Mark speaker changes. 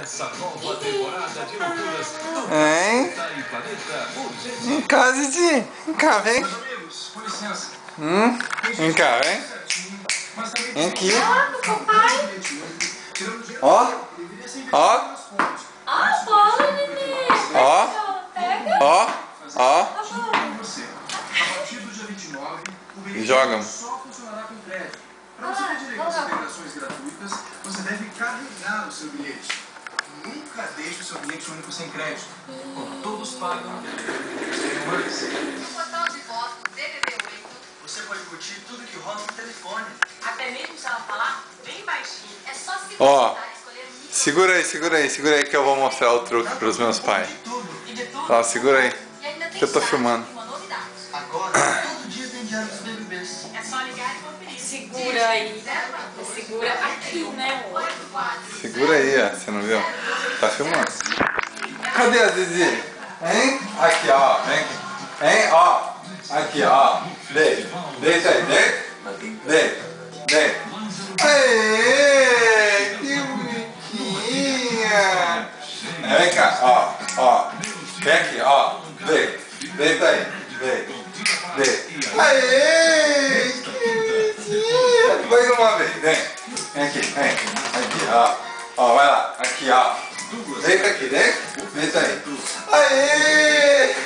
Speaker 1: Essa nova temporada de loucuras do
Speaker 2: Hein? Vem cá, Didi. Vem cá, vem. Vem cá, vem. Vem aqui. Ó. Ó.
Speaker 3: Ah, bola, nenê.
Speaker 2: Ó.
Speaker 3: Pega.
Speaker 2: Ó. Ó. E joga.
Speaker 4: Só funcionará com crédito. Para você ter direito às integrações gratuitas, você deve carregar o seu bilhete. Nunca deixe o seu bilhete único sem crédito.
Speaker 1: Com todos pagam.
Speaker 5: No portal de votos DDD8,
Speaker 4: Você pode curtir tudo que rola no telefone.
Speaker 5: até mesmo se ela falar bem baixinho, é só se
Speaker 2: Ó.
Speaker 5: conectar e escolher o microfone.
Speaker 2: Segura aí que eu vou mostrar o truque pros meus pais.
Speaker 5: E de tudo.
Speaker 2: Tá, segura aí.
Speaker 5: E ainda tem
Speaker 2: Que eu tô
Speaker 5: site
Speaker 2: filmando.
Speaker 5: com uma novidade.
Speaker 4: Agora, todo dia tem diário dos BBBs.
Speaker 5: É só ligar e conferir.
Speaker 3: Segura aí. Segura aqui, né?
Speaker 2: Segura aí, ó. Você não viu? Tá filmando. Cadê a Zizi? Hein? Aqui, ó. Vem aqui. Hein? Ó. Aqui, ó. Deita aí. Deita. Aê! Que bonitinha! Vem cá, ó. Vem aqui, ó. Deita aí. Deita. Aê! Que bonitinha! Mais uma vez. Vem aqui, vem. Aqui, ó. Ó, vai lá. Aqui, ó. Deita aqui, deita aí. Aê!